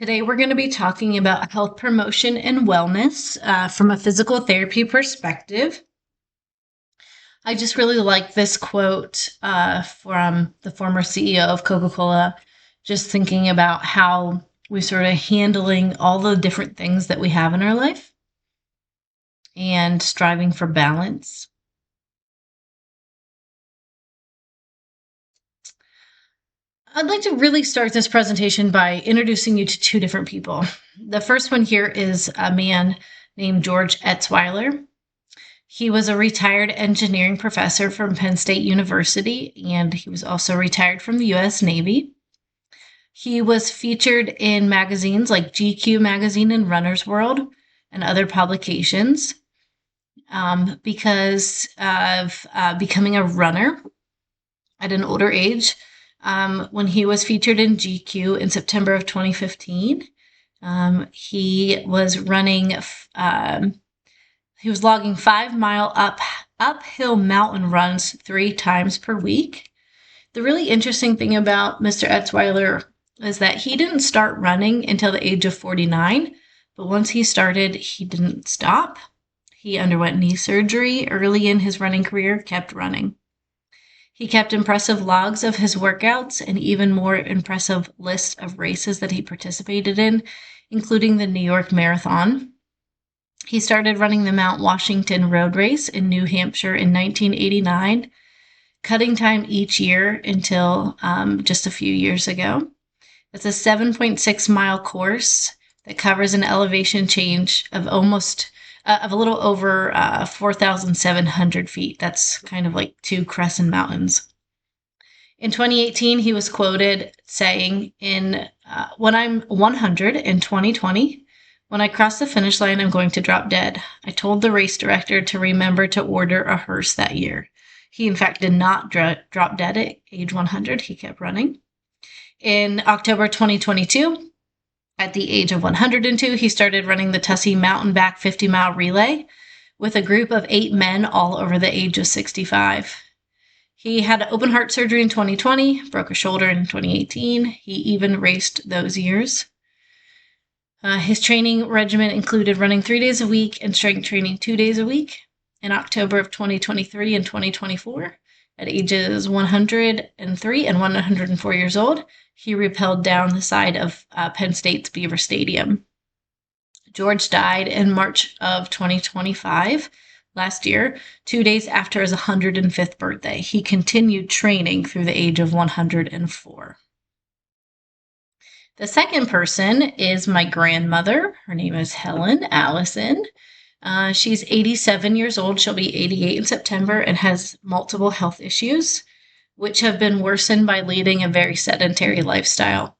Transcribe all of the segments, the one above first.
Today, we're going to be talking about health promotion and wellness from a physical therapy perspective. I just really like this quote from the former CEO of Coca-Cola, just thinking about how we sort of handling all the different things that we have in our life and striving for balance. I'd like to really start this presentation by introducing you to two different people. The first one here is a man named George Etzweiler. He was a retired engineering professor from Penn State University, and he was also retired from the U.S. Navy. He was featured in magazines like GQ Magazine and Runner's World and other publications because of becoming a runner at an older age. When he was featured in GQ in September of 2015, he was running, he was logging 5-mile uphill mountain runs 3 times per week. The really interesting thing about Mr. Etzweiler is that he didn't start running until the age of 49, but once he started, he didn't stop. He underwent knee surgery early in his running career, kept running. He kept impressive logs of his workouts and even more impressive list of races that he participated in, including the New York Marathon. He started running the Mount Washington Road Race in New Hampshire in 1989, cutting time each year until just a few years ago. It's a 7.6-mile course that covers an elevation change of of a little over 4,700 feet. That's kind of like 2 Crescent Mountains. In 2018, he was quoted saying, when I'm 100 in 2020, when I cross the finish line, I'm going to drop dead. I told the race director to remember to order a hearse that year. He, in fact, did not drop dead at age 100. He kept running. In October 2022, at the age of 102, he started running the Tussey Mountain Back 50-mile relay with a group of 8 men all over the age of 65. He had open heart surgery in 2020, broke a shoulder in 2018. He even raced those years. His training regimen included running 3 days a week and strength training 2 days a week. In October of 2023 and 2024, at ages 103 and 104 years old, he rappelled down the side of Penn State's Beaver Stadium. George died in March of 2025, last year, 2 days after his 105th birthday. He continued training through the age of 104. The second person is my grandmother. Her name is Helen Allison. She's 87 years old. She'll be 88 in September and has multiple health issues, which have been worsened by leading a very sedentary lifestyle.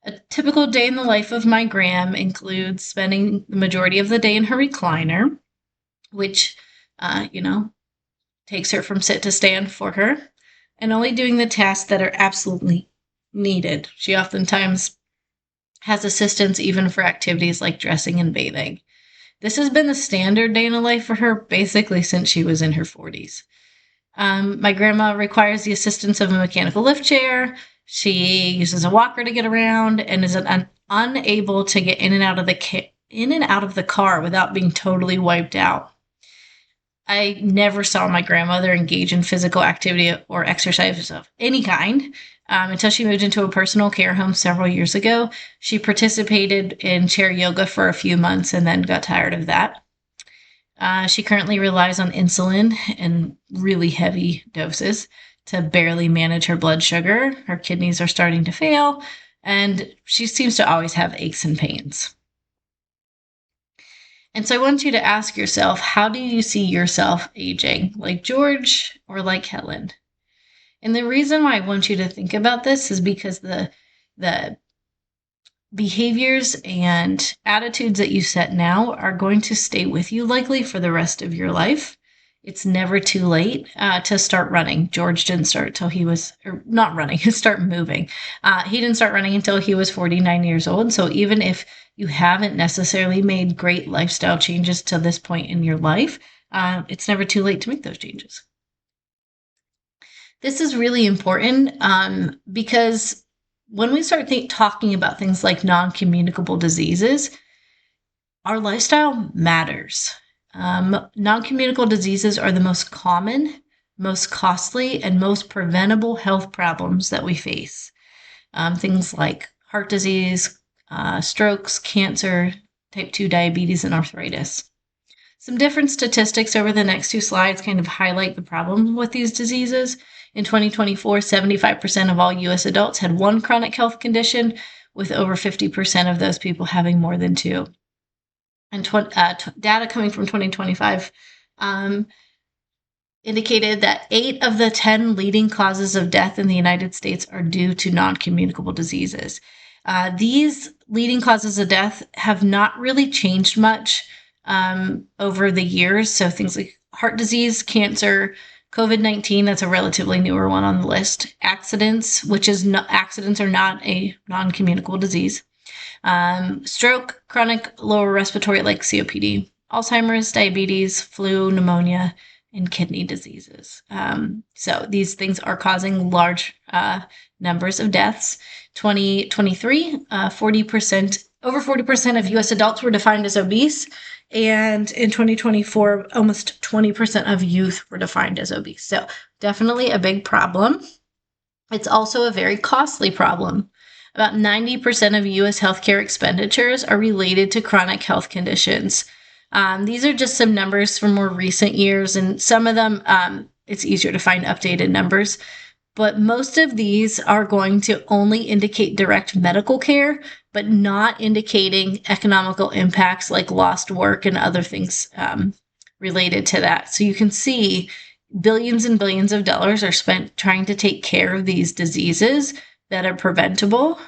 A typical day in the life of my gram includes spending the majority of the day in her recliner, which, takes her from sit to stand for her, and only doing the tasks that are absolutely needed. She oftentimes has assistance even for activities like dressing and bathing. This has been the standard day in the life for her basically since she was in her 40s. My grandma requires the assistance of a mechanical lift chair. She uses a walker to get around and is unable to get in and out of the car without being totally wiped out. I never saw my grandmother engage in physical activity or exercise of any kind until she moved into a personal care home several years ago. She participated in chair yoga for a few months and then got tired of that. She currently relies on insulin in really heavy doses to barely manage her blood sugar. Her kidneys are starting to fail, and she seems to always have aches and pains. And so I want you to ask yourself, how do you see yourself aging? Like George or like Helen? And the reason why I want you to think about this is because the behaviors and attitudes that you set now are going to stay with you likely for the rest of your life. It's never too late to start running. George didn't start till he was, or not running, start moving. He didn't start running until he was 49 years old. So even if you haven't necessarily made great lifestyle changes to this point in your life, it's never too late to make those changes. This is really important because when we start talking about things like non-communicable diseases, our lifestyle matters. Non-communicable diseases are the most common, most costly, and most preventable health problems that we face. Things like heart disease, strokes, cancer, type 2 diabetes, and arthritis. Some different statistics over the next two slides kind of highlight the problem with these diseases. In 2024, 75% of all US adults had one chronic health condition, with over 50% of those people having more than two. And data coming from 2025 indicated that 8 of the 10 leading causes of death in the United States are due to non-communicable diseases. These leading causes of death have not really changed much over the years. So things like heart disease, cancer, COVID-19, that's a relatively newer one on the list. Accidents, accidents are not a non-communicable disease. Stroke, chronic lower respiratory like COPD, Alzheimer's, diabetes, flu, pneumonia, and kidney diseases. So these things are causing large numbers of deaths. 2023, 40%, over 40% of US adults were defined as obese. And in 2024, almost 20% of youth were defined as obese. So definitely a big problem. It's also a very costly problem. About 90% of US healthcare expenditures are related to chronic health conditions. These are just some numbers from more recent years, and some of them, it's easier to find updated numbers. But most of these are going to only indicate direct medical care, but not indicating economical impacts like lost work and other things related to that. So you can see billions and billions of dollars are spent trying to take care of these diseases that are preventable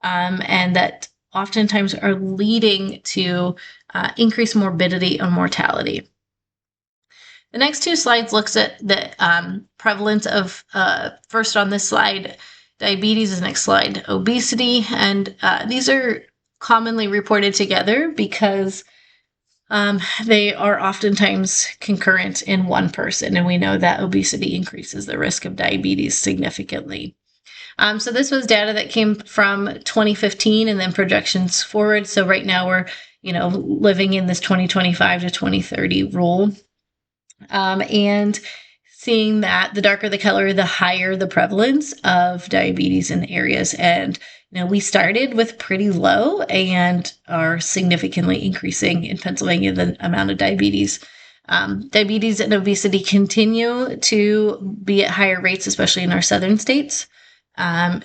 and that oftentimes are leading to increased morbidity and mortality. The next two slides looks at the prevalence of, first on this slide, diabetes is the next slide, obesity, and these are commonly reported together because they are oftentimes concurrent in one person, and we know that obesity increases the risk of diabetes significantly. So this was data that came from 2015 and then projections forward. So right now we're, living in this 2025 to 2030 rule. And seeing that the darker the color, the higher the prevalence of diabetes in areas. And, we started with pretty low and are significantly increasing in Pennsylvania the amount of diabetes. Diabetes and obesity continue to be at higher rates, especially in our southern states.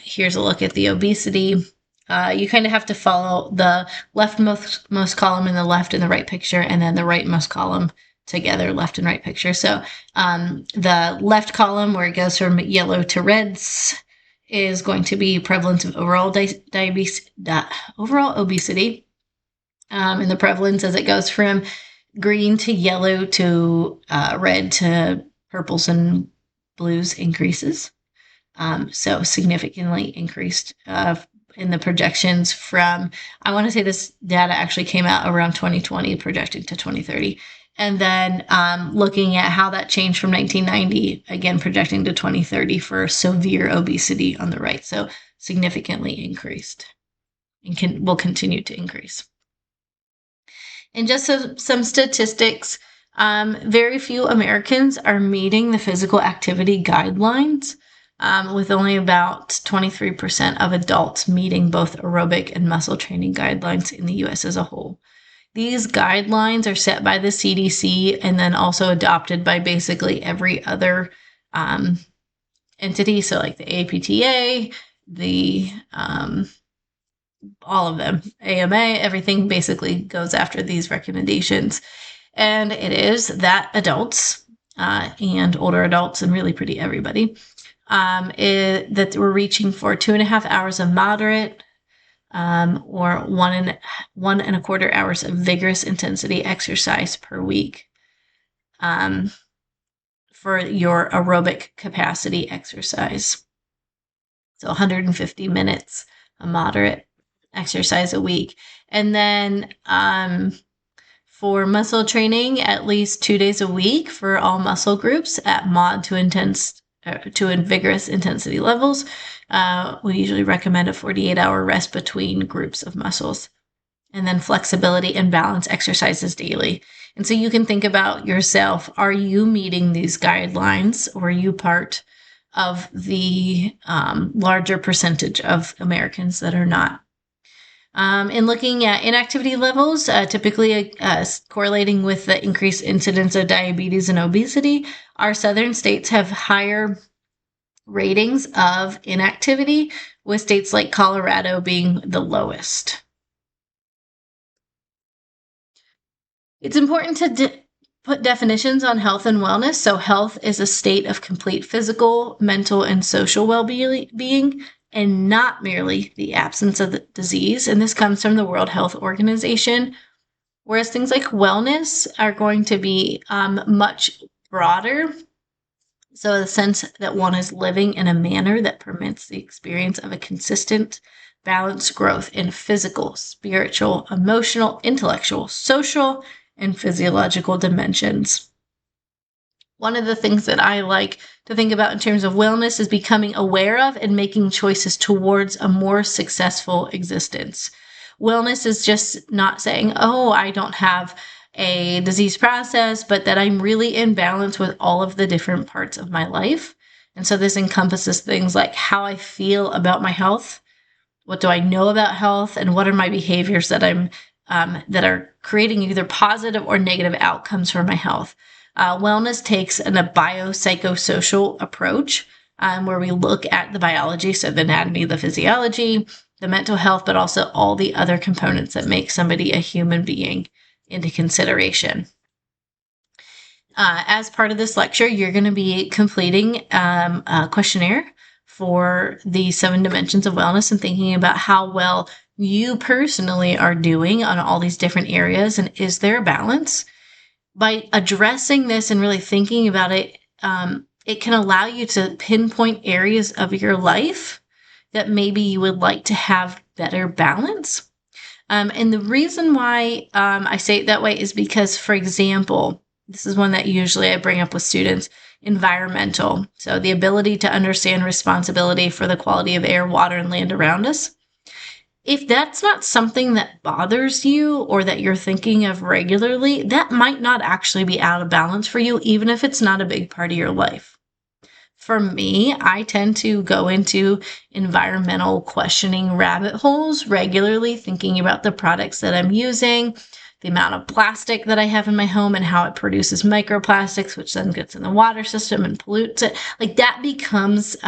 Here's a look at the obesity. You kind of have to follow the leftmost column in the left and the right picture, and then the rightmost column together, left and right picture. So the left column, where it goes from yellow to reds, is going to be prevalence of overall overall obesity. And the prevalence as it goes from green to yellow to red to purples and blues increases. So significantly increased in the projections from, I want to say this data actually came out around 2020, projecting to 2030. And then looking at how that changed from 1990, again, projecting to 2030 for severe obesity on the right. So significantly increased and will continue to increase. And just some statistics, very few Americans are meeting the physical activity guidelines, with only about 23% of adults meeting both aerobic and muscle training guidelines in the US as a whole. These guidelines are set by the CDC and then also adopted by basically every other entity. So like the APTA, all of them, AMA, everything basically goes after these recommendations. And it is that adults and older adults and really pretty everybody that we're reaching for 2.5 hours of moderate or one and a quarter hours of vigorous intensity exercise per week for your aerobic capacity exercise. So 150 minutes of moderate exercise a week. And then for muscle training, at least 2 days a week for all muscle groups at mod to intense to vigorous intensity levels. We usually recommend a 48-hour rest between groups of muscles. And then flexibility and balance exercises daily. And so you can think about yourself. Are you meeting these guidelines, or are you part of the larger percentage of Americans that are not? In looking at inactivity levels, typically correlating with the increased incidence of diabetes and obesity, our southern states have higher ratings of inactivity, with states like Colorado being the lowest. It's important to put definitions on health and wellness. So health is a state of complete physical, mental, and social well-being, and not merely the absence of the disease. And this comes from the World Health Organization. Whereas things like wellness are going to be much broader. So the sense that one is living in a manner that permits the experience of a consistent, balanced growth in physical, spiritual, emotional, intellectual, social, and physiological dimensions. One of the things that I like to think about in terms of wellness is becoming aware of and making choices towards a more successful existence. Wellness is just not saying, oh, I don't have a disease process, but that I'm really in balance with all of the different parts of my life. And so this encompasses things like how I feel about my health, what do I know about health, and what are my behaviors that that are creating either positive or negative outcomes for my health. Wellness takes a biopsychosocial approach where we look at the biology, so the anatomy, the physiology, the mental health, but also all the other components that make somebody a human being into consideration. As part of this lecture, you're going to be completing a questionnaire for the 7 dimensions of wellness and thinking about how well you personally are doing on all these different areas, and is there a balance? By addressing this and really thinking about it, it can allow you to pinpoint areas of your life that maybe you would like to have better balance. And the reason why I say it that way is because, for example, this is one that usually I bring up with students, environmental. So the ability to understand responsibility for the quality of air, water, and land around us. If that's not something that bothers you or that you're thinking of regularly, that might not actually be out of balance for you, even if it's not a big part of your life. For me, I tend to go into environmental questioning rabbit holes regularly, thinking about the products that I'm using, the amount of plastic that I have in my home and how it produces microplastics, which then gets in the water system and pollutes it. Like that becomes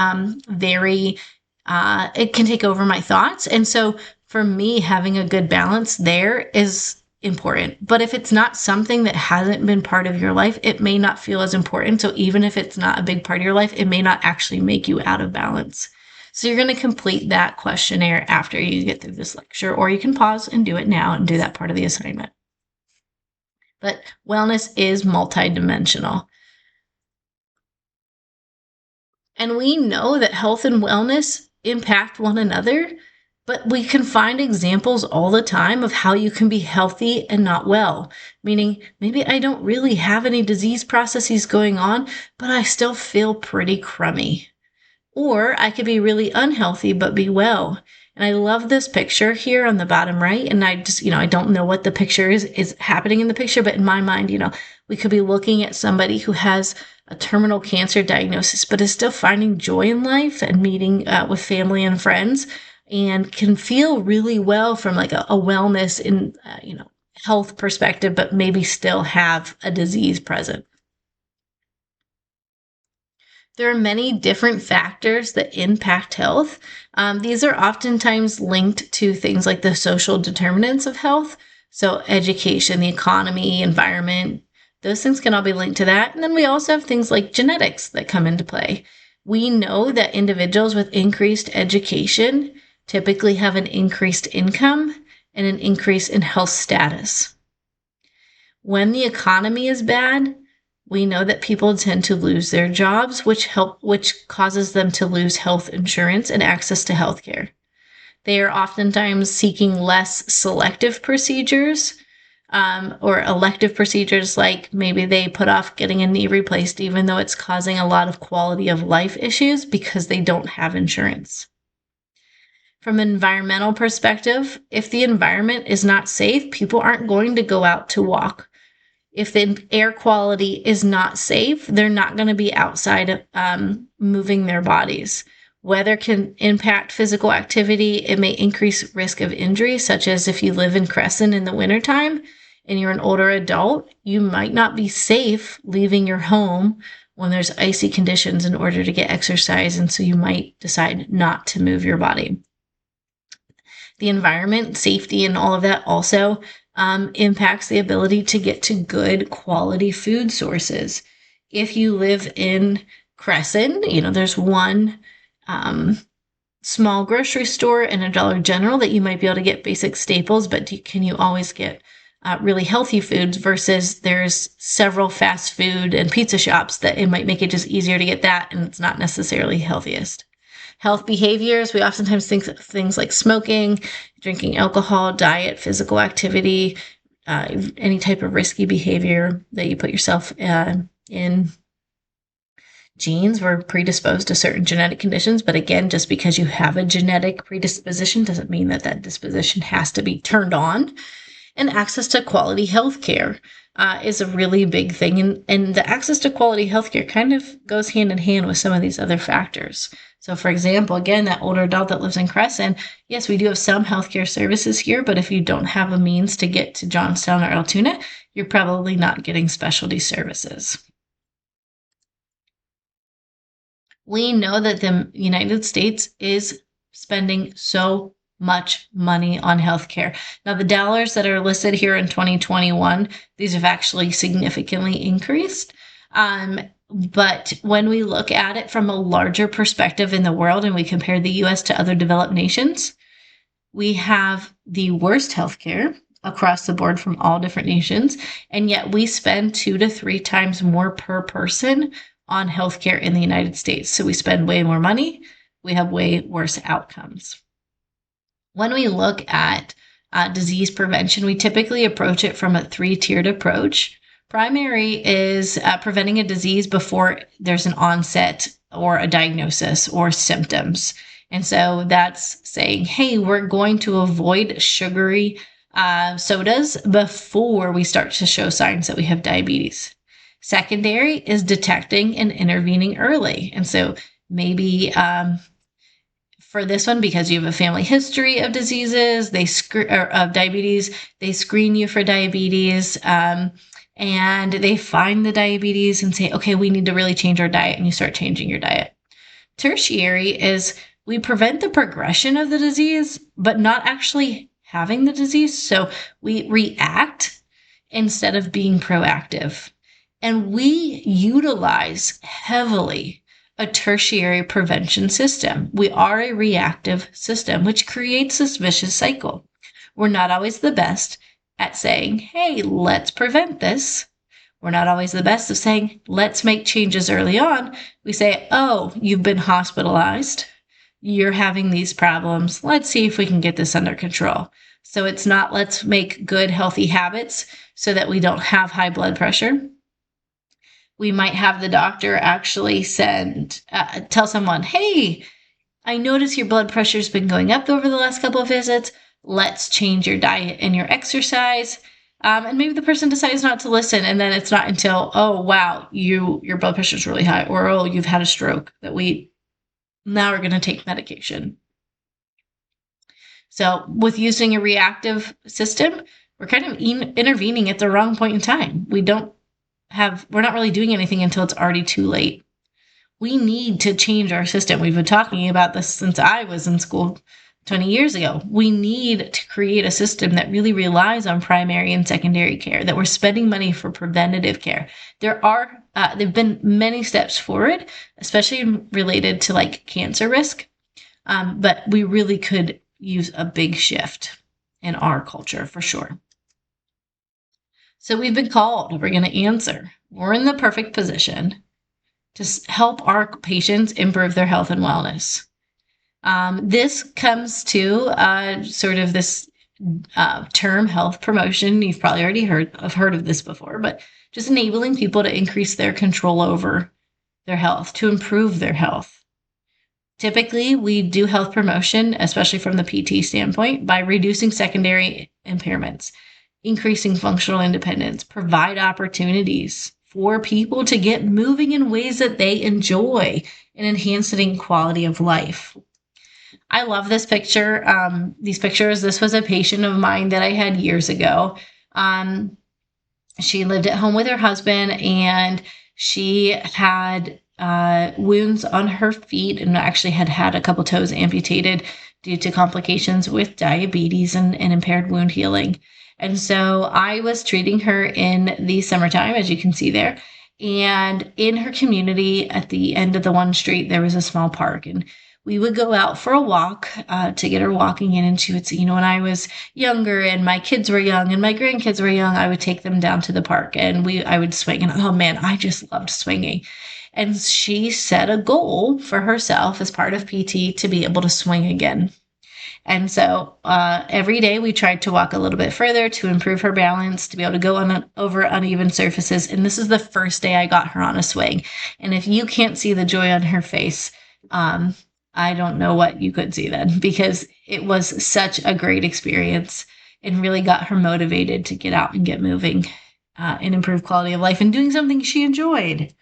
it can take over my thoughts. And so for me, having a good balance there is important. But if it's not something that hasn't been part of your life, it may not feel as important. So even if it's not a big part of your life, it may not actually make you out of balance. So you're going to complete that questionnaire after you get through this lecture, or you can pause and do it now and do that part of the assignment. But wellness is multidimensional. And we know that health and wellness impact one another, but we can find examples all the time of how you can be healthy and not well. Meaning, maybe I don't really have any disease processes going on, but I still feel pretty crummy. Or I could be really unhealthy, but be well. And I love this picture here on the bottom right. And I just, I don't know what the picture is happening in the picture, but in my mind, we could be looking at somebody who has a terminal cancer diagnosis, but is still finding joy in life and meeting with family and friends, and can feel really well from like a wellness in, health perspective, but maybe still have a disease present. There are many different factors that impact health. These are oftentimes linked to things like the social determinants of health. So education, the economy, environment, those things can all be linked to that. And then we also have things like genetics that come into play. We know that individuals with increased education typically have an increased income and an increase in health status. When the economy is bad, we know that people tend to lose their jobs, which causes them to lose health insurance and access to healthcare. They are oftentimes seeking less selective procedures, or elective procedures, like maybe they put off getting a knee replaced, even though it's causing a lot of quality of life issues because they don't have insurance. From an environmental perspective, if the environment is not safe, people aren't going to go out to walk. If the air quality is not safe, they're not going to be outside moving their bodies. Weather can impact physical activity. It may increase risk of injury, such as if you live in Crescent in the wintertime and you're an older adult, you might not be safe leaving your home when there's icy conditions in order to get exercise, and so you might decide not to move your body. The environment, safety, and all of that also impacts the ability to get to good quality food sources. If you live in Crescent, there's one small grocery store and a Dollar General that you might be able to get basic staples, but can you always get really healthy foods versus there's several fast food and pizza shops that it might make it just easier to get that, and it's not necessarily healthiest. Health behaviors, we oftentimes think of things like smoking, drinking alcohol, diet, physical activity, any type of risky behavior that you put yourself in. Genes were predisposed to certain genetic conditions, but again, just because you have a genetic predisposition doesn't mean that that disposition has to be turned on. And access to quality health care is a really big thing. And the access to quality healthcare kind of goes hand in hand with some of these other factors. So, for example, again, that older adult that lives in Crescent, yes, we do have some healthcare services here, but if you don't have a means to get to Johnstown or Altoona, you're probably not getting specialty services. We know that the United States is spending so much money on healthcare. Now, the dollars that are listed here in 2021, these have actually significantly increased. But when we look at it from a larger perspective in the world and we compare the US to other developed nations, we have the worst healthcare across the board from all different nations. And yet we spend 2 to 3 times more per person on healthcare in the United States. So we spend way more money. We have way worse outcomes. When we look at disease prevention, we typically approach it from a 3-tiered approach. Primary is preventing a disease before there's an onset or a diagnosis or symptoms. And so that's saying, hey, we're going to avoid sugary sodas before we start to show signs that we have diabetes. Secondary is detecting and intervening early. And so maybe for this one, because you have a family history of diseases, of diabetes, they screen you for diabetes, and they find the diabetes and say, okay, we need to really change our diet, and you start changing your diet. Tertiary is we prevent the progression of the disease, but not actually having the disease. So we react instead of being proactive. And we utilize heavily a tertiary prevention system. We are a reactive system, which creates this vicious cycle. We're not always the best at saying, hey, let's prevent this. We're not always the best at saying, let's make changes early on. We say, oh, you've been hospitalized. You're having these problems. Let's see if we can get this under control. So it's not let's make good, healthy habits so that we don't have high blood pressure. We might have the doctor actually tell someone, hey, I notice your blood pressure's been going up over the last couple of visits. Let's change your diet and your exercise. And maybe the person decides not to listen. And then it's not until, oh, wow, your blood pressure is really high, or, oh, you've had a stroke, that we now are going to take medication. So with using a reactive system, we're kind of intervening at the wrong point in time. We're not really doing anything until it's already too late. We need to change our system. We've been talking about this since I was in school 20 years ago. We need to create a system that really relies on primary and secondary care, that we're spending money for preventative care. There've been many steps forward, especially related to like cancer risk. But we really could use a big shift in our culture for sure. So we've been called, we're going to answer. We're in the perfect position to help our patients improve their health and wellness. This comes to sort of this term health promotion. You've probably already heard of this before, but just enabling people to increase their control over their health, to improve their health. Typically, we do health promotion, especially from the PT standpoint, by reducing secondary impairments, increasing functional independence, provide opportunities for people to get moving in ways that they enjoy, and enhancing quality of life. I love this picture. These pictures. This was a patient of mine that I had years ago. She lived at home with her husband, and she had wounds on her feet, and actually had a couple toes amputated due to complications with diabetes and impaired wound healing. And so I was treating her in the summertime, as you can see there. And in her community, at the end of the one street, there was a small park, and we would go out for a walk to get her walking in. And she would say, when I was younger and my kids were young and my grandkids were young, I would take them down to the park and I would swing. And oh man, I just loved swinging. And she set a goal for herself as part of PT to be able to swing again. And so every day we tried to walk a little bit further to improve her balance, to be able to go over uneven surfaces. And this is the first day I got her on a swing. And if you can't see the joy on her face, I don't know what you could see then, because it was such a great experience and really got her motivated to get out and get moving and improve quality of life and doing something she enjoyed.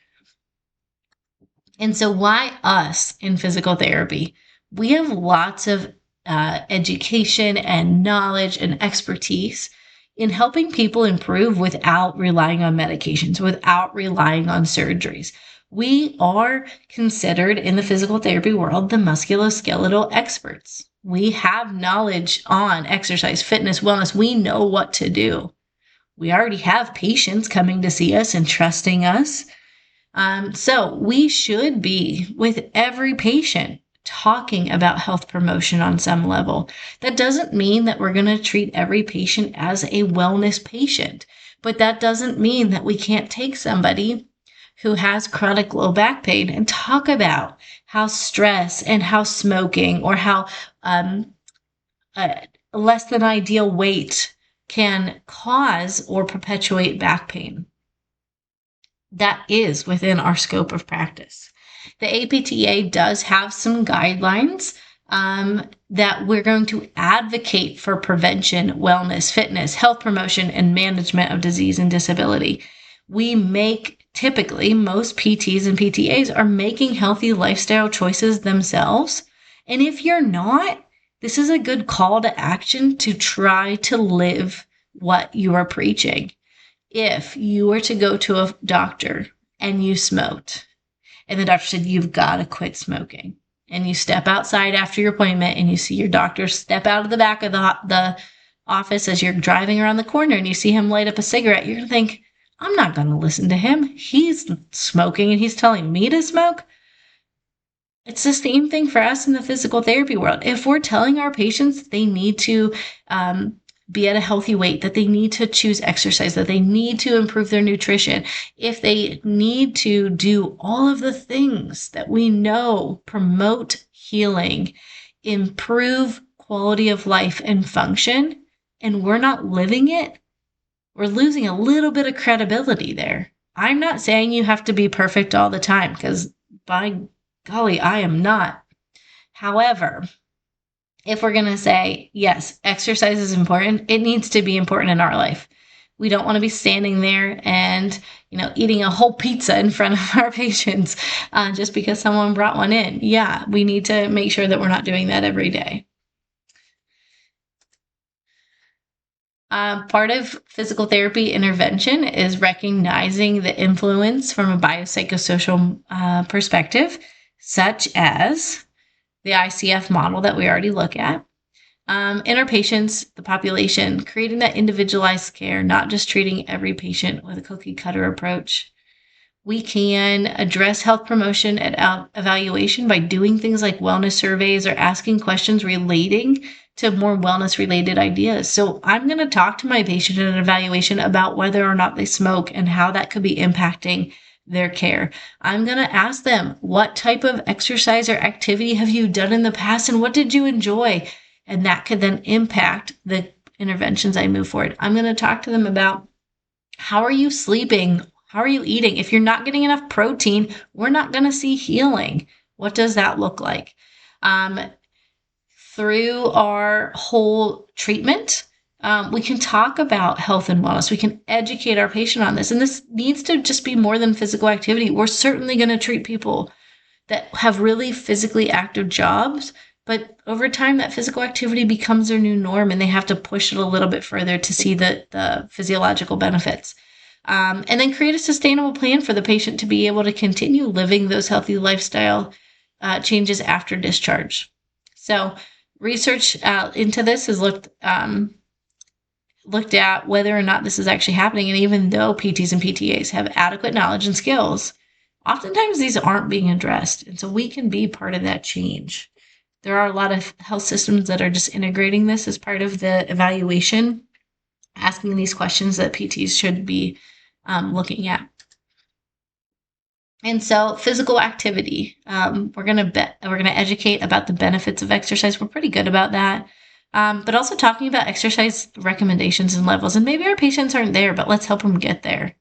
And so why us in physical therapy? We have lots of education and knowledge and expertise in helping people improve without relying on medications, without relying on surgeries. We are considered in the physical therapy world the musculoskeletal experts. We have knowledge on exercise, fitness, wellness. We know what to do. We already have patients coming to see us and trusting us. So we should be, with every patient, talking about health promotion on some level. That doesn't mean that we're going to treat every patient as a wellness patient, but that doesn't mean that we can't take somebody who has chronic low back pain and talk about how stress and how smoking or how less than ideal weight can cause or perpetuate back pain. That is within our scope of practice. The APTA does have some guidelines that we're going to advocate for prevention, wellness, fitness, health promotion, and management of disease and disability. Typically, most PTs and PTAs are making healthy lifestyle choices themselves. And if you're not, this is a good call to action to try to live what you are preaching. If you were to go to a doctor and you smoked, and the doctor said, you've got to quit smoking, and you step outside after your appointment and you see your doctor step out of the back of the office as you're driving around the corner and you see him light up a cigarette, you're going to think, I'm not going to listen to him. He's smoking and he's telling me to smoke. It's the same thing for us in the physical therapy world. If we're telling our patients they need to be at a healthy weight, that they need to choose exercise, that they need to improve their nutrition, if they need to do all of the things that we know promote healing, improve quality of life and function, and we're not living it, we're losing a little bit of credibility there. I'm not saying you have to be perfect all the time, because by golly, I am not. However, if we're going to say, yes, exercise is important, it needs to be important in our life. We don't want to be standing there and, eating a whole pizza in front of our patients just because someone brought one in. Yeah, we need to make sure that we're not doing that every day. Part of physical therapy intervention is recognizing the influence from a biopsychosocial perspective, such as the ICF model that we already look at. In our patients, the population, creating that individualized care, not just treating every patient with a cookie cutter approach. We can address health promotion and evaluation by doing things like wellness surveys or asking questions relating to more wellness related ideas. So I'm going to talk to my patient in an evaluation about whether or not they smoke and how that could be impacting their care. I'm going to ask them, what type of exercise or activity have you done in the past and what did you enjoy? And that could then impact the interventions I move forward. I'm going to talk to them about, how are you sleeping? How are you eating? If you're not getting enough protein, we're not going to see healing. What does that look like? Through our whole treatment, we can talk about health and wellness. We can educate our patient on this. And this needs to just be more than physical activity. We're certainly going to treat people that have really physically active jobs, but over time that physical activity becomes their new norm and they have to push it a little bit further to see the physiological benefits. And then create a sustainable plan for the patient to be able to continue living those healthy lifestyle changes after discharge. So research into this has looked at whether or not this is actually happening. And even though PTs and PTAs have adequate knowledge and skills, oftentimes these aren't being addressed. And so we can be part of that change. There are a lot of health systems that are just integrating this as part of the evaluation, asking these questions that PTs should be looking at. And so physical activity, we're going to educate about the benefits of exercise. We're pretty good about that. But also talking about exercise recommendations and levels. And maybe our patients aren't there, but let's help them get there.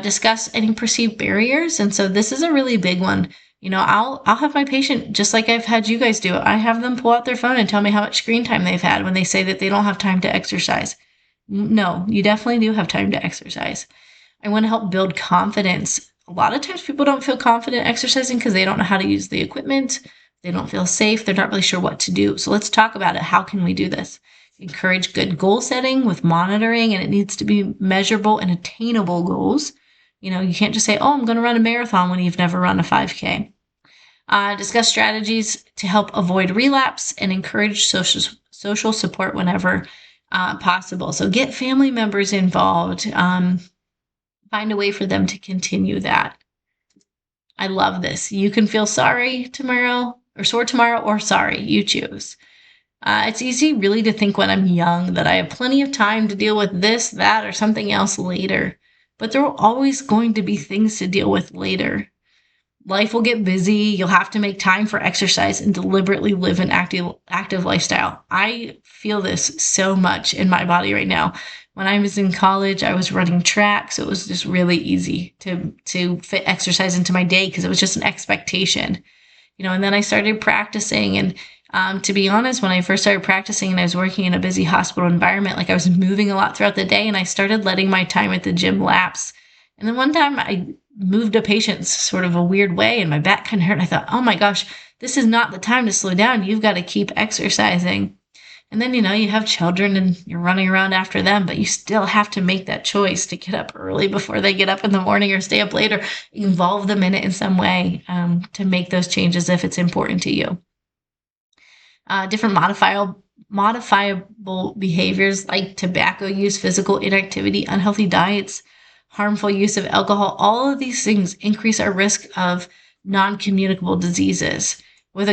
Discuss any perceived barriers. And so this is a really big one. I'll have my patient, just like I've had you guys do, I have them pull out their phone and tell me how much screen time they've had when they say that they don't have time to exercise. No, you definitely do have time to exercise. I want to help build confidence. A lot of times people don't feel confident exercising because they don't know how to use the equipment. They don't feel safe. They're not really sure what to do. So let's talk about it. How can we do this? Encourage good goal setting with monitoring, and it needs to be measurable and attainable goals. You can't just say, oh, I'm going to run a marathon when you've never run a 5K. Discuss strategies to help avoid relapse and encourage social support whenever possible. So get family members involved. Find a way for them to continue that. I love this. You can feel sorry tomorrow, or sore tomorrow, or sorry. You choose. It's easy really to think when I'm young that I have plenty of time to deal with this, that, or something else later. But there are always going to be things to deal with later. Life will get busy. You'll have to make time for exercise and deliberately live an active lifestyle. I feel this so much in my body right now. When I was in college, I was running track, so it was just really easy to fit exercise into my day because it was just an expectation. And then I started practicing, and to be honest, when I first started practicing and I was working in a busy hospital environment, like I was moving a lot throughout the day, and I started letting my time at the gym lapse. And then one time I moved a patient sort of a weird way and my back kind of hurt. And I thought, oh my gosh, this is not the time to slow down. You've got to keep exercising. And then, you have children and you're running around after them, but you still have to make that choice to get up early before they get up in the morning or stay up late, or involve them in it in some way to make those changes if it's important to you. Different modifiable behaviors like tobacco use, physical inactivity, unhealthy diets, harmful use of alcohol, all of these things increase our risk of non-communicable diseases, with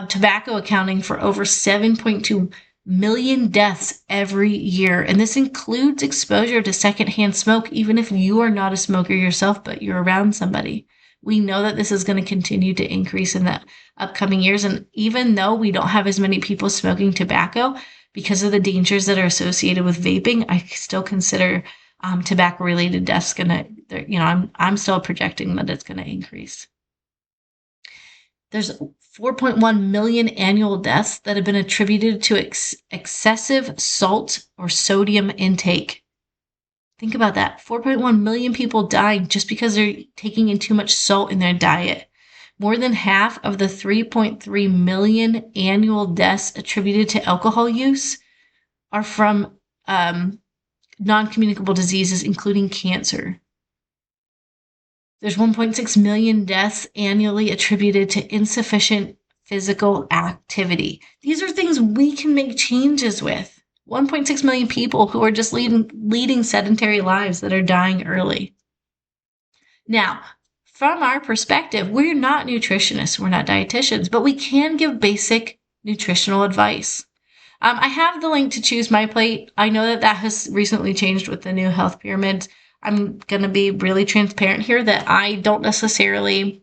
tobacco accounting for over 7.2 million deaths every year. And this includes exposure to secondhand smoke, even if you are not a smoker yourself, but you're around somebody. We know that this is going to continue to increase in the upcoming years. And even though we don't have as many people smoking tobacco because of the dangers that are associated with vaping, I still consider tobacco-related deaths I'm still projecting that it's going to increase. There's 4.1 million annual deaths that have been attributed to excessive salt or sodium intake. Think about that. 4.1 million people dying just because they're taking in too much salt in their diet. More than half of the 3.3 million annual deaths attributed to alcohol use are from non-communicable diseases, including cancer. There's 1.6 million deaths annually attributed to insufficient physical activity. These are things we can make changes with. 1.6 million people who are just leading sedentary lives that are dying early. Now, from our perspective, we're not nutritionists, we're not dietitians, but we can give basic nutritional advice. I have the link to Choose My Plate. I know that has recently changed with the new health pyramid. I'm going to be really transparent here that I don't necessarily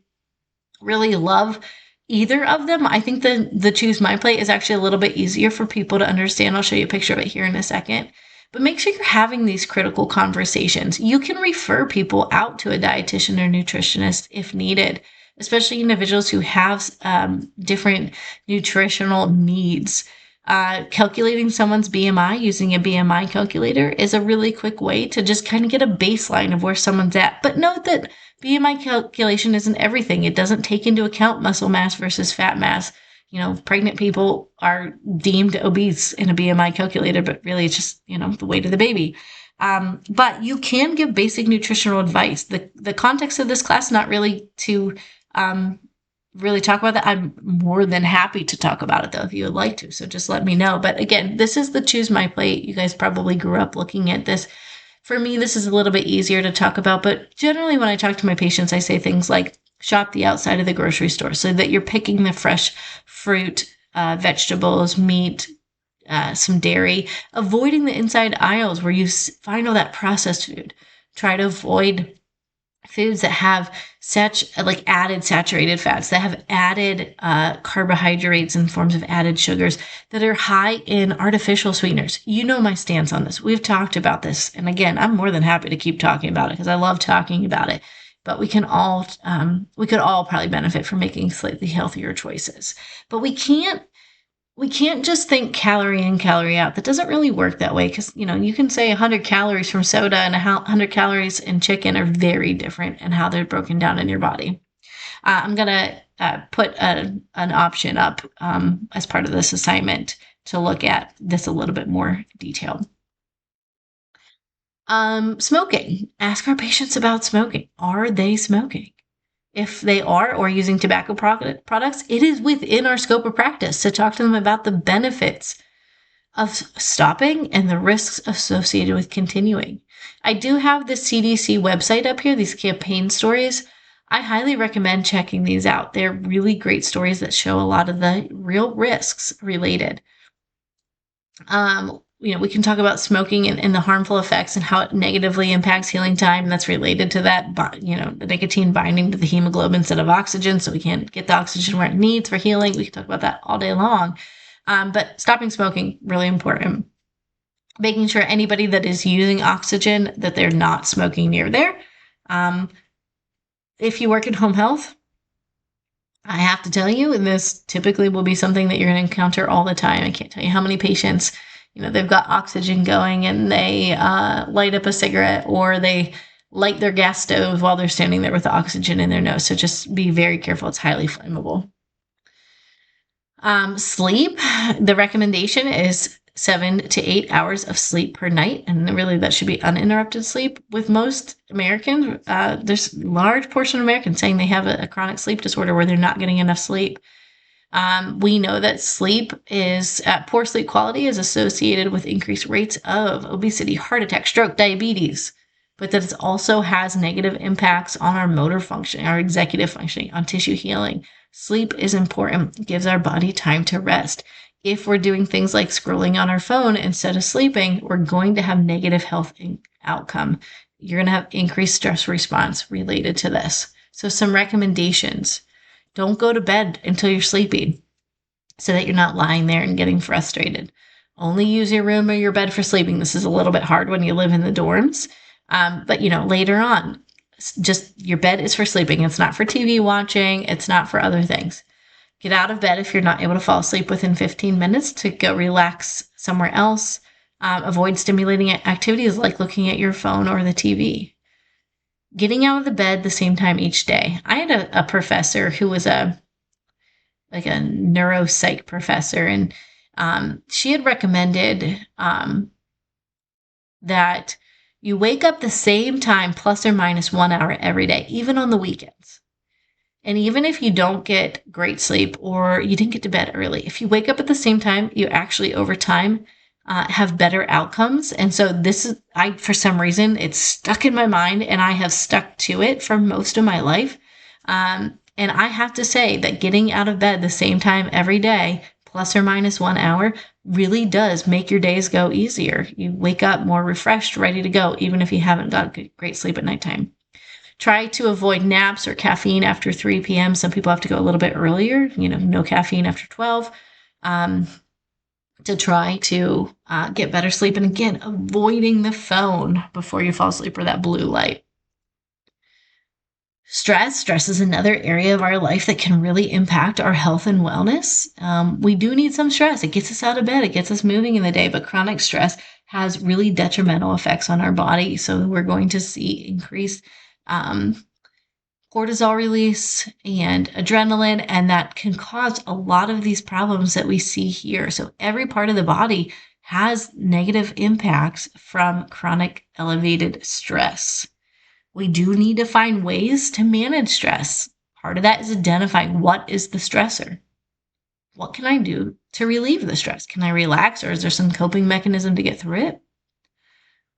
really love either of them. I think the Choose My Plate is actually a little bit easier for people to understand. I'll show you a picture of it here in a second. But make sure you're having these critical conversations. You can refer people out to a dietitian or nutritionist if needed, especially individuals who have different nutritional needs. Calculating someone's BMI using a BMI calculator is a really quick way to just kind of get a baseline of where someone's at. But note that BMI calculation isn't everything. It doesn't take into account muscle mass versus fat mass. Pregnant people are deemed obese in a BMI calculator, but really it's just, the weight of the baby. But you can give basic nutritional advice. The context of this class, not really to really talk about that. I'm more than happy to talk about it though, if you would like to. So just let me know. But again, this is the Choose My Plate. You guys probably grew up looking at this. For me, this is a little bit easier to talk about, but generally when I talk to my patients, I say things like shop the outside of the grocery store so that you're picking the fresh fruit, vegetables, meat, some dairy, avoiding the inside aisles where you find all that processed food. Try to avoid foods that have added saturated fats, that have added carbohydrates in forms of added sugars, that are high in artificial sweeteners. You know my stance on this. We've talked about this. And again, I'm more than happy to keep talking about it because I love talking about it. But we could all probably benefit from making slightly healthier choices. But we can't just think calorie in, calorie out. That doesn't really work that way because, you can say 100 calories from soda and 100 calories in chicken are very different in how they're broken down in your body. I'm going to put an option up as part of this assignment to look at this a little bit more detailed. Smoking. Ask our patients about smoking. Are they smoking? If they are or using tobacco products, it is within our scope of practice to talk to them about the benefits of stopping and the risks associated with continuing. I do have the CDC website up here, these campaign stories. I highly recommend checking these out. They're really great stories that show a lot of the real risks related. We can talk about smoking and the harmful effects and how it negatively impacts healing time. That's related to that, the nicotine binding to the hemoglobin instead of oxygen. So we can't get the oxygen where it needs for healing. We can talk about that all day long. But stopping smoking, really important. Making sure anybody that is using oxygen, that they're not smoking near there. If you work in home health, I have to tell you, and this typically will be something that you're going to encounter all the time. I can't tell you how many patients, they've got oxygen going and they light up a cigarette or they light their gas stove while they're standing there with the oxygen in their nose. So just be very careful. It's highly flammable. Sleep. The recommendation is 7 to 8 hours of sleep per night. And really that should be uninterrupted sleep. With most Americans, there's a large portion of Americans saying they have a chronic sleep disorder where they're not getting enough sleep. We know that poor sleep quality is associated with increased rates of obesity, heart attack, stroke, diabetes, but that it also has negative impacts on our motor function, our executive functioning, on tissue healing. Sleep is important. It gives our body time to rest. If we're doing things like scrolling on our phone instead of sleeping, we're going to have negative health outcome. You're going to have increased stress response related to this. So some recommendations. Don't go to bed until you're sleeping so that you're not lying there and getting frustrated. Only use your room or your bed for sleeping. This is a little bit hard when you live in the dorms. But later on, just your bed is for sleeping. It's not for TV watching. It's not for other things. Get out of bed if you're not able to fall asleep within 15 minutes to go relax somewhere else. Avoid stimulating activities like looking at your phone or the TV. Getting out of the bed the same time each day. I had a professor who was a neuropsych professor, and she had recommended that you wake up the same time plus or minus 1 hour every day, even on the weekends. And even if you don't get great sleep or you didn't get to bed early, if you wake up at the same time, you actually over time have better outcomes. And so for some reason, it's stuck in my mind and I have stuck to it for most of my life. And I have to say that getting out of bed the same time every day, plus or minus 1 hour, really does make your days go easier. You wake up more refreshed, ready to go, even if you haven't got great sleep at nighttime. Try to avoid naps or caffeine after 3 p.m. Some people have to go a little bit earlier, no caffeine after 12. To try to get better sleep. And again, avoiding the phone before you fall asleep or that blue light. Stress is another area of our life that can really impact our health and wellness. We do need some stress. It gets us out of bed. It gets us moving in the day, but chronic stress has really detrimental effects on our body. So we're going to see increased cortisol release and adrenaline, and that can cause a lot of these problems that we see here. So every part of the body has negative impacts from chronic elevated stress. We do need to find ways to manage stress. Part of that is identifying what is the stressor. What can I do to relieve the stress? Can I relax, or is there some coping mechanism to get through it?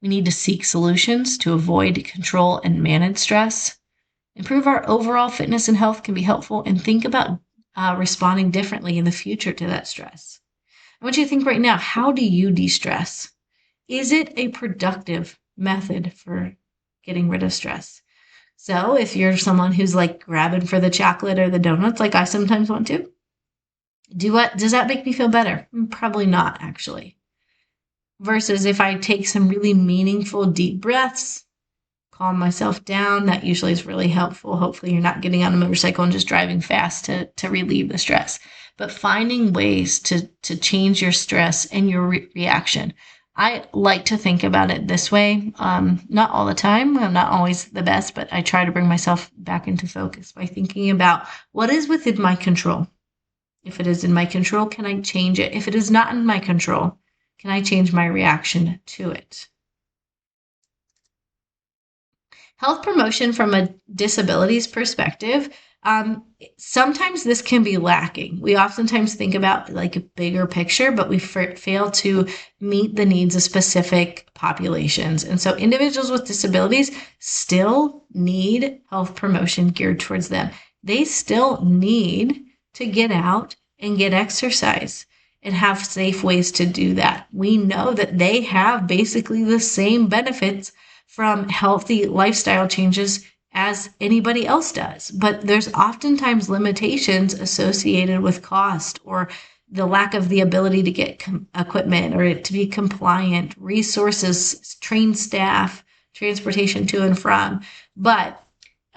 We need to seek solutions to avoid, control, and manage stress. Improve our overall fitness and health can be helpful, and think about responding differently in the future to that stress. I want you to think right now, how do you de-stress? Is it a productive method for getting rid of stress? So if you're someone who's like grabbing for the chocolate or the donuts, like I sometimes want to, does that make me feel better? Probably not, actually. Versus if I take some really meaningful deep breaths, calm myself down, that usually is really helpful. Hopefully you're not getting on a motorcycle and just driving fast to relieve the stress. But finding ways to change your stress and your reaction. I like to think about it this way. Not all the time. I'm not always the best, but I try to bring myself back into focus by thinking about what is within my control. If it is in my control, can I change it? If it is not in my control, can I change my reaction to it? Health promotion from a disabilities perspective, sometimes this can be lacking. We oftentimes think about like a bigger picture, but we fail to meet the needs of specific populations. And so individuals with disabilities still need health promotion geared towards them. They still need to get out and get exercise and have safe ways to do that. We know that they have basically the same benefits from healthy lifestyle changes as anybody else does. But there's oftentimes limitations associated with cost or the lack of the ability to get equipment or to be compliant, resources, trained staff, transportation to and from. But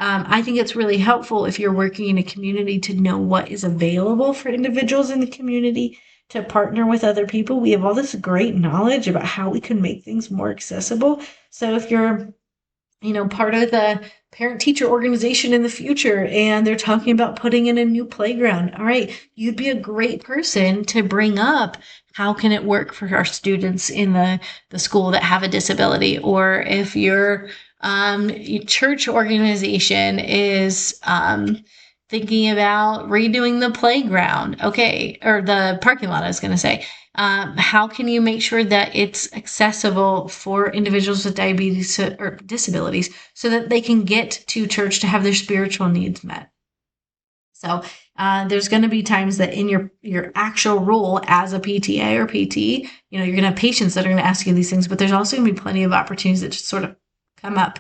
I think it's really helpful if you're working in a community to know what is available for individuals in the community, to partner with other people. We have all this great knowledge about how we can make things more accessible. So if you're, part of the parent-teacher organization in the future and they're talking about putting in a new playground, all right, you'd be a great person to bring up how can it work for our students in the school that have a disability. Or if your church organization is thinking about redoing the playground, okay, or the parking lot, I was going to say. How can you make sure that it's accessible for individuals with diabetes or disabilities so that they can get to church to have their spiritual needs met? So there's going to be times that in your actual role as a PTA or PT, you're going to have patients that are going to ask you these things, but there's also going to be plenty of opportunities that just sort of come up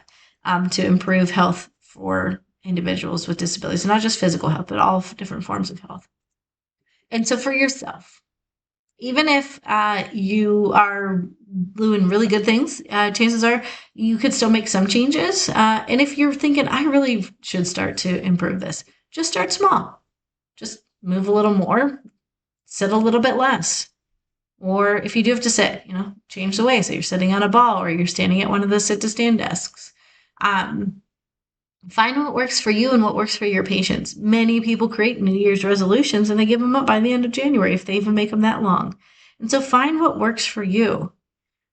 to improve health for individuals with disabilities, not just physical health, but all different forms of health. And so for yourself, even if you are doing really good things, chances are you could still make some changes. And if you're thinking, I really should start to improve this, just start small. Just move a little more, sit a little bit less. Or if you do have to sit, change the way. So you're sitting on a ball or you're standing at one of the sit-to-stand desks. Find what works for you and what works for your patients. Many people create New Year's resolutions and they give them up by the end of January if they even make them that long. And so find what works for you.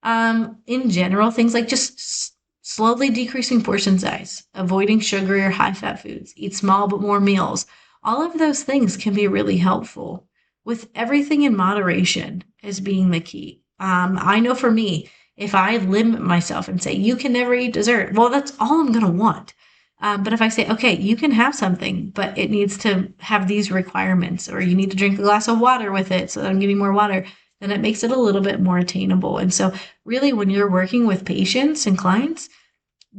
In general, things like just slowly decreasing portion size, avoiding sugary or high-fat foods, eat small but more meals. All of those things can be really helpful, with everything in moderation as being the key. I know for me, if I limit myself and say, you can never eat dessert, well, that's all I'm going to want. But if I say, okay, you can have something, but it needs to have these requirements, or you need to drink a glass of water with it so that I'm getting more water, then it makes it a little bit more attainable. And so really when you're working with patients and clients,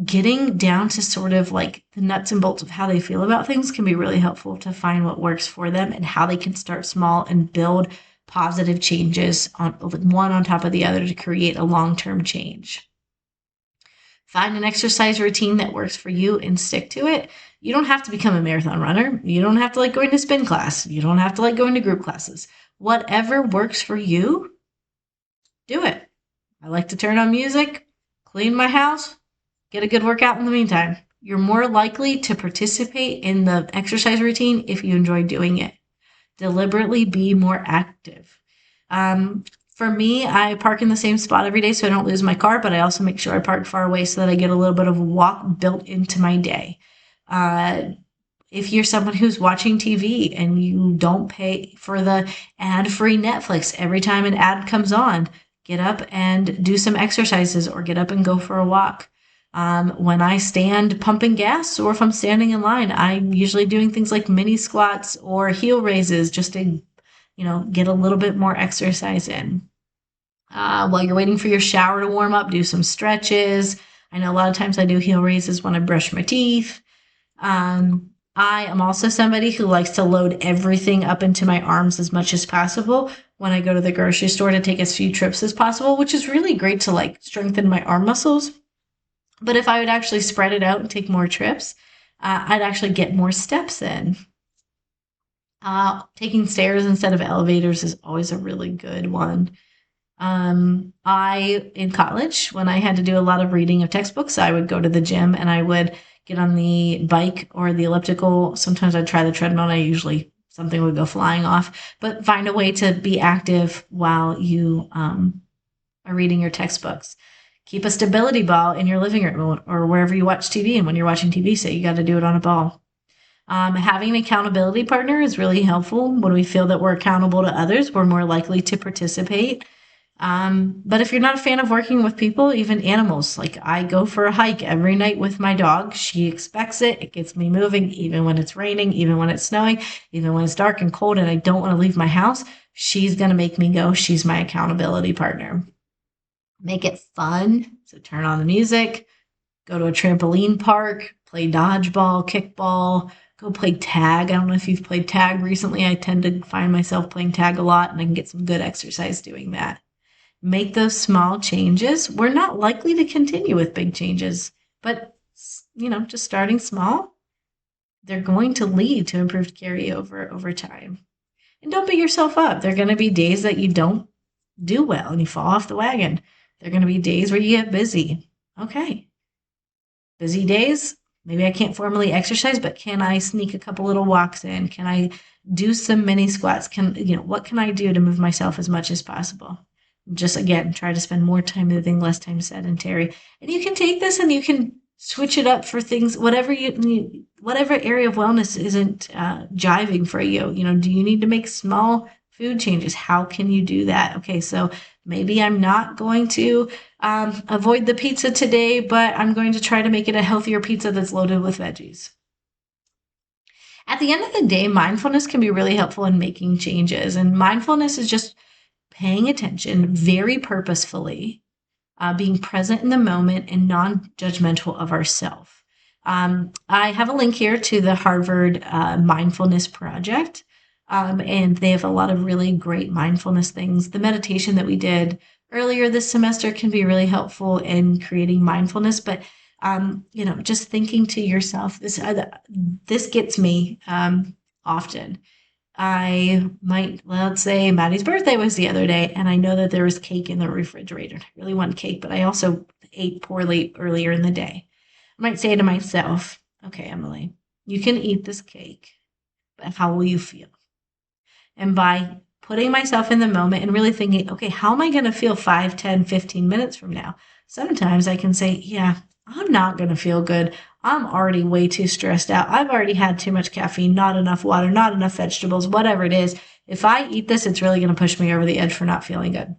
getting down to sort of like the nuts and bolts of how they feel about things can be really helpful to find what works for them and how they can start small and build positive changes on one on top of the other to create a long-term change. Find an exercise routine that works for you and stick to it. You don't have to become a marathon runner. You don't have to like going to spin class. You don't have to like going to group classes. Whatever works for you, do it. I like to turn on music, clean my house, get a good workout in the meantime. You're more likely to participate in the exercise routine if you enjoy doing it. Deliberately be more active. For me, I park in the same spot every day so I don't lose my car, but I also make sure I park far away so that I get a little bit of a walk built into my day. If you're someone who's watching TV and you don't pay for the ad-free Netflix every time an ad comes on, get up and do some exercises or get up and go for a walk. When I stand pumping gas or if I'm standing in line, I'm usually doing things like mini squats or heel raises just to, get a little bit more exercise in. While you're waiting for your shower to warm up, do some stretches. I know a lot of times I do heel raises when I brush my teeth. I am also somebody who likes to load everything up into my arms as much as possible when I go to the grocery store to take as few trips as possible, which is really great to like strengthen my arm muscles. But if I would actually spread it out and take more trips, I'd actually get more steps in. Taking stairs instead of elevators is always a really good one. In college, when I had to do a lot of reading of textbooks, I would go to the gym and I would get on the bike or the elliptical. Sometimes I'd try the treadmill and something would go flying off, but find a way to be active while you are reading your textbooks. Keep a stability ball in your living room or wherever you watch TV. And when you're watching TV, say you got to do it on a ball. Having an accountability partner is really helpful. When we feel that we're accountable to others, we're more likely to participate. But if you're not a fan of working with people, even animals, like I go for a hike every night with my dog. She expects it. It gets me moving, even when it's raining, even when it's snowing, even when it's dark and cold and I don't want to leave my house. She's going to make me go. She's my accountability partner. Make it fun. So turn on the music, go to a trampoline park, play dodgeball, kickball, go play tag. I don't know if you've played tag recently. I tend to find myself playing tag a lot and I can get some good exercise doing that. Make those small changes. We're not likely to continue with big changes, but just starting small, they're going to lead to improved carryover over time. And don't beat yourself up. There are going to be days that you don't do well and you fall off the wagon. There are going to be days where you get busy. Okay. Busy days, maybe I can't formally exercise, but can I sneak a couple little walks in? Can I do some mini squats? What can I do to move myself as much as possible? Just again, try to spend more time moving, less time sedentary. And you can take this and you can switch it up for things, whatever area of wellness isn't jiving for you. Do you need to make small food changes? How can you do that? Okay, so maybe I'm not going to avoid the pizza today, but I'm going to try to make it a healthier pizza that's loaded with veggies. At the end of the day, mindfulness can be really helpful in making changes. And mindfulness is just paying attention very purposefully, being present in the moment and non-judgmental of ourselves. I have a link here to the Harvard Mindfulness Project. And they have a lot of really great mindfulness things. The meditation that we did earlier this semester can be really helpful in creating mindfulness. But, just thinking to yourself, this gets me often. Let's say Maddie's birthday was the other day, and I know that there was cake in the refrigerator. I really want cake, but I also ate poorly earlier in the day. I might say to myself, okay, Emily, you can eat this cake, but how will you feel? And by putting myself in the moment and really thinking, okay, how am I going to feel 5, 10, 15 minutes from now? Sometimes I can say, yeah, I'm not going to feel good. I'm already way too stressed out. I've already had too much caffeine, not enough water, not enough vegetables, whatever it is. If I eat this, it's really going to push me over the edge for not feeling good.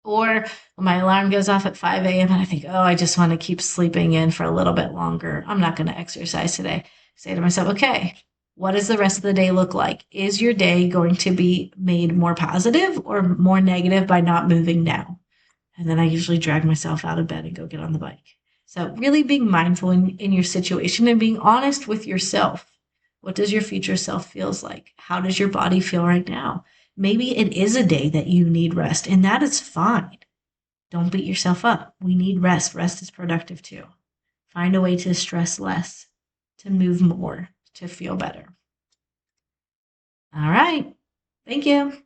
Or when my alarm goes off at 5 a.m. and I think, I just want to keep sleeping in for a little bit longer. I'm not going to exercise today. I say to myself, okay, what does the rest of the day look like? Is your day going to be made more positive or more negative by not moving now? And then I usually drag myself out of bed and go get on the bike. So, really being mindful in your situation and being honest with yourself. What does your future self feels like? How does your body feel right now? Maybe it is a day that you need rest, and that is fine. Don't beat yourself up. We need rest. Rest is productive too. Find a way to stress less, to move more, to feel better. All right. Thank you.